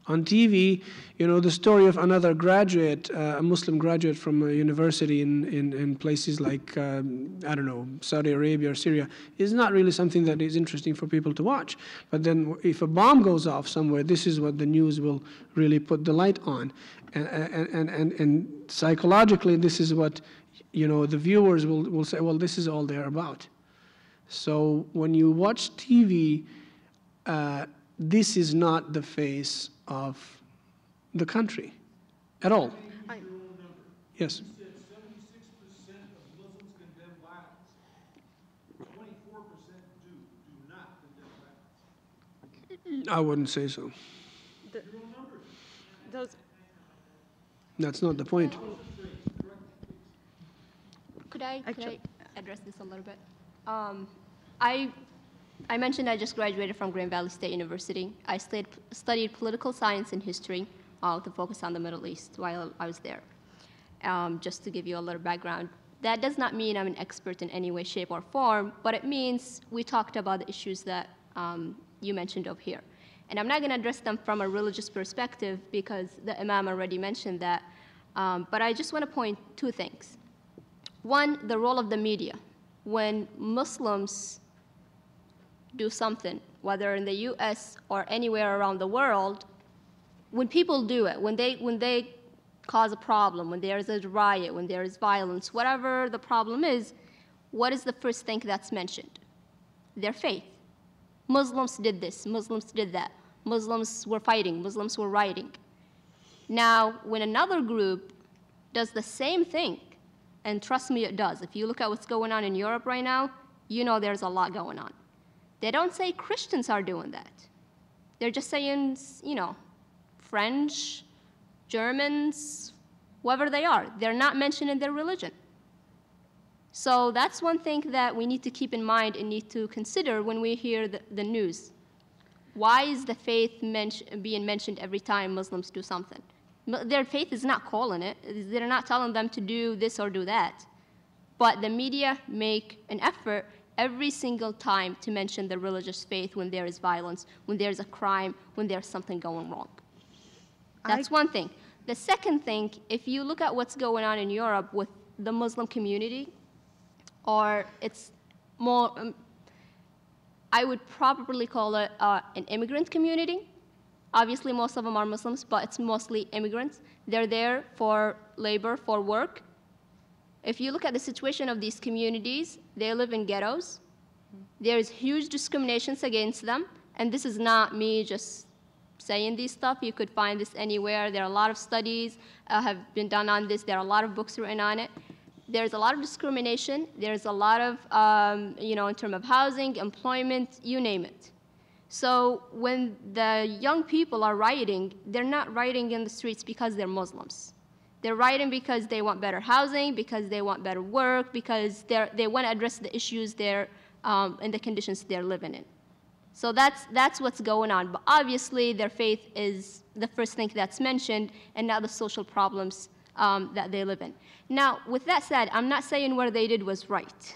On TV, you know, the story of another graduate, a Muslim graduate from a university in places like, I don't know, Saudi Arabia or Syria, is not really something that is interesting for people to watch. But then if a bomb goes off somewhere, this is what the news will really put the light on. And psychologically, this is what, you know, the viewers will say, well, this is all they're about. So when you watch TV, this is not the face of the country at all. Yes. You said 76% of Muslims condemn violence. 24% do not condemn violence. I wouldn't say so. That's not the point. Could I address this a little bit? I mentioned I just graduated from Grand Valley State University. I studied political science and history with a focus on the Middle East while I was there. Just to give you a little background, that does not mean I'm an expert in any way, shape, or form, but it means we talked about the issues that you mentioned over here. And I'm not going to address them from a religious perspective because the Imam already mentioned that, but I just want to point two things. One, the role of the media. When Muslims do something, whether in the US or anywhere around the world, when people do it, when they cause a problem, when there is a riot, when there is violence, whatever the problem is, what is the first thing that's mentioned? Their faith. Muslims did this, Muslims did that, Muslims were fighting, Muslims were rioting. Now, when another group does the same thing, and trust me, it does. If you look at what's going on in Europe right now, you know there's a lot going on. They don't say Christians are doing that. They're just saying, you know, French, Germans, whoever they are. They're not mentioning their religion. So that's one thing that we need to keep in mind and need to consider when we hear the news. Why is the faith being mentioned every time Muslims do something? Their faith is not calling it. They're not telling them to do this or do that. But the media make an effort every single time to mention the religious faith when there is violence, when there's a crime, when there's something going wrong. That's one thing. The second thing, if you look at what's going on in Europe with the Muslim community, or it's more, I would probably call it an immigrant community. Obviously, most of them are Muslims, but it's mostly immigrants. They're there for labor, for work. If you look at the situation of these communities, they live in ghettos. There's huge discriminations against them, and this is not me just saying these stuff. You could find this anywhere. There are a lot of studies have been done on this. There are a lot of books written on it. There's a lot of discrimination. There's a lot of, you know, in terms of housing, employment, you name it. So when the young people are rioting, they're not rioting in the streets because they're Muslims. They're rioting because they want better housing, because they want better work, because they want to address the issues and the conditions they're living in. So that's what's going on. But obviously, their faith is the first thing that's mentioned, and not the social problems that they live in. Now, with that said, I'm not saying what they did was right.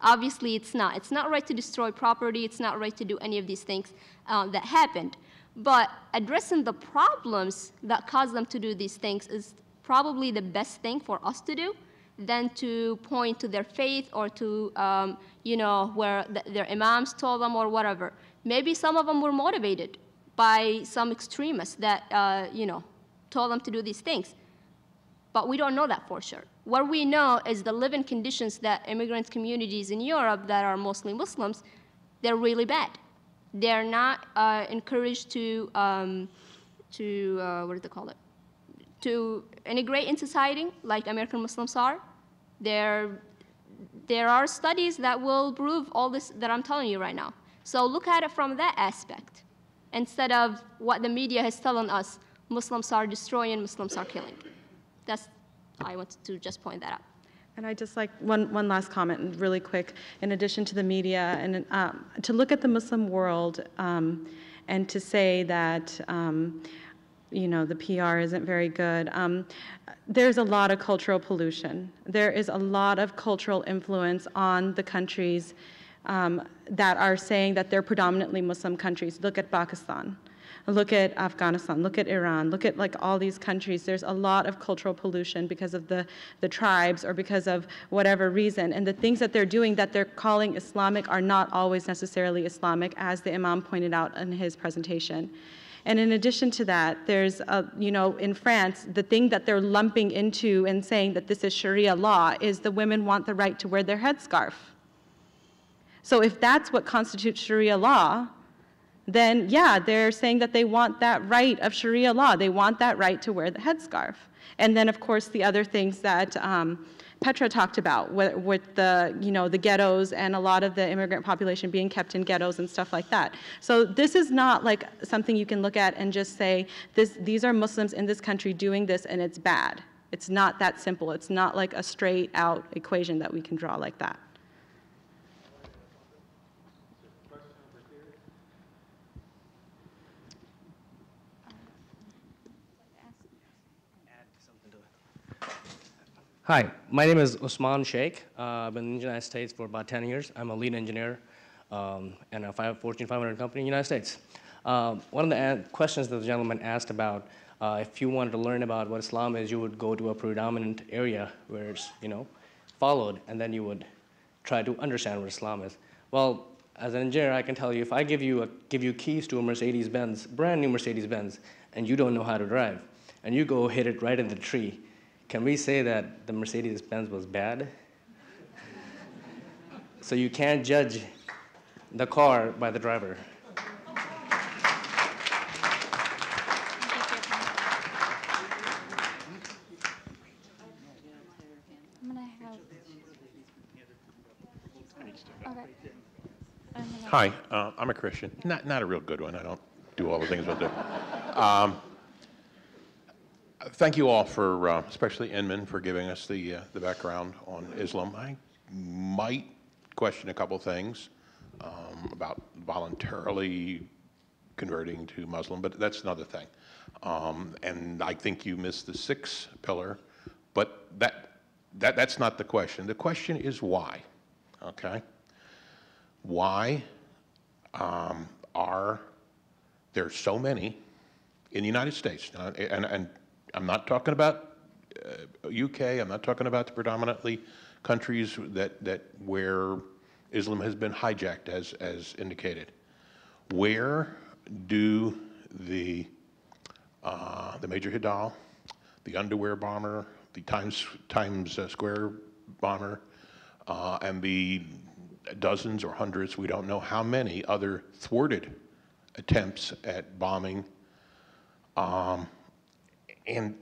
Obviously, it's not. It's not right to destroy property. It's not right to do any of these things that happened. But addressing the problems that caused them to do these things is probably the best thing for us to do than to point to their faith or to, you know, where their imams told them or whatever. Maybe some of them were motivated by some extremists that, you know, told them to do these things. But we don't know that for sure. What we know is the living conditions that immigrant communities in Europe that are mostly Muslims, they're really bad. They're not encouraged to what do they call it? To integrate in society like American Muslims are. There are studies that will prove all this that I'm telling you right now. So look at it from that aspect instead of what the media is telling us, Muslims are destroying, Muslims are killing. I wanted to just point that out. And I just like one last comment, really quick. In addition to the media, and to look at the Muslim world and to say that you know, the PR isn't very good. There's a lot of cultural pollution. There is a lot of cultural influence on the countries that are saying that they're predominantly Muslim countries. Look at Pakistan. Look at Afghanistan, look at Iran, look at like all these countries. There's a lot of cultural pollution because of the tribes or because of whatever reason. And the things that they're doing that they're calling Islamic are not always necessarily Islamic, as the Imam pointed out in his presentation. And in addition to that, there's, in France, the thing that they're lumping into and saying that this is Sharia law is the women want the right to wear their headscarf. So if that's what constitutes Sharia law, then yeah, they're saying that they want that right of Sharia law. They want that right to wear the headscarf. And then, of course, the other things that Petra talked about with the ghettos and a lot of the immigrant population being kept in ghettos and stuff like that. So this is not like something you can look at and just say, these are Muslims in this country doing this and it's bad. It's not that simple. It's not like a straight out equation that we can draw like that. Hi, my name is Usman Sheikh. I've been in the United States for about 10 years. I'm a lead engineer in a Fortune 500 company in the United States. One of the questions that the gentleman asked about, if you wanted to learn about what Islam is, you would go to a predominant area where it's, followed, and then you would try to understand what Islam is. Well, as an engineer, I can tell you, if I give you keys to a Mercedes-Benz, brand new Mercedes-Benz, and you don't know how to drive, and you go hit it right in the tree, can we say that the Mercedes-Benz was bad? So you can't judge the car by the driver. Hi, I'm a Christian. Not a real good one. I don't do all the things about that. Thank you all for, especially Inman, for giving us the background on Islam. I might question a couple things about voluntarily converting to Muslim, but that's another thing. And I think you missed the sixth pillar, but that's not the question. The question is why, okay? Why are there so many in the United States, and I'm not talking about UK, I'm not talking about the predominantly countries where Islam has been hijacked as indicated. Where do the Major Hidal, the underwear bomber, the Times Square bomber, and the dozens or hundreds, we don't know how many other thwarted attempts at bombing, and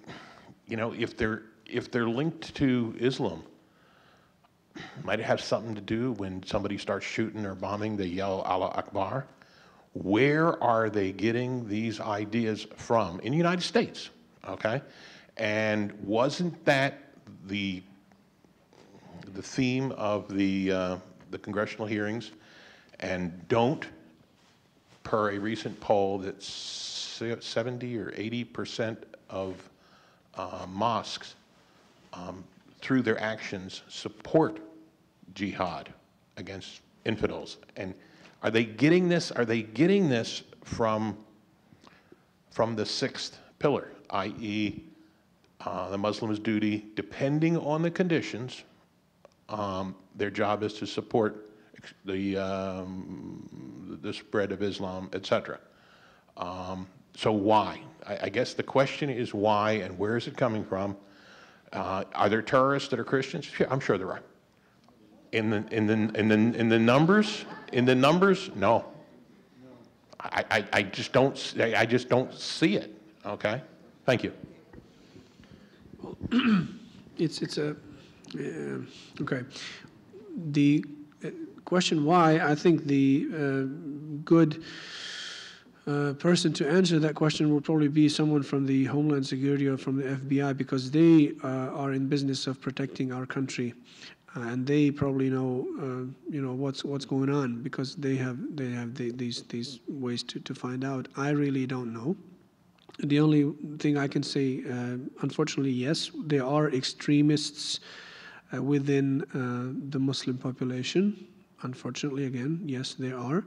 if they're linked to Islam, might it have something to do when somebody starts shooting or bombing, they yell Allah Akbar? Where are they getting these ideas from? In the United States, okay? And wasn't that the theme of the congressional hearings? And don't, per a recent poll, that 70 or 80% of mosques, through their actions, support jihad against infidels. And are they getting this? Are they getting this from the sixth pillar, i.e., the Muslim's duty, depending on the conditions, their job is to support the spread of Islam, etc. So why? I guess the question is why, and where is it coming from? Are there terrorists that are Christians? Yeah, I'm sure there are. In the numbers, no. I just don't see it. Okay, thank you. Well, okay. The question why, I think the good person to answer that question will probably be someone from the Homeland Security or from the FBI, because they are in business of protecting our country, and they probably know what's going on, because they have these ways to find out. I really don't know. The only thing I can say, unfortunately, yes, there are extremists within the Muslim population. Unfortunately, again, yes, there are.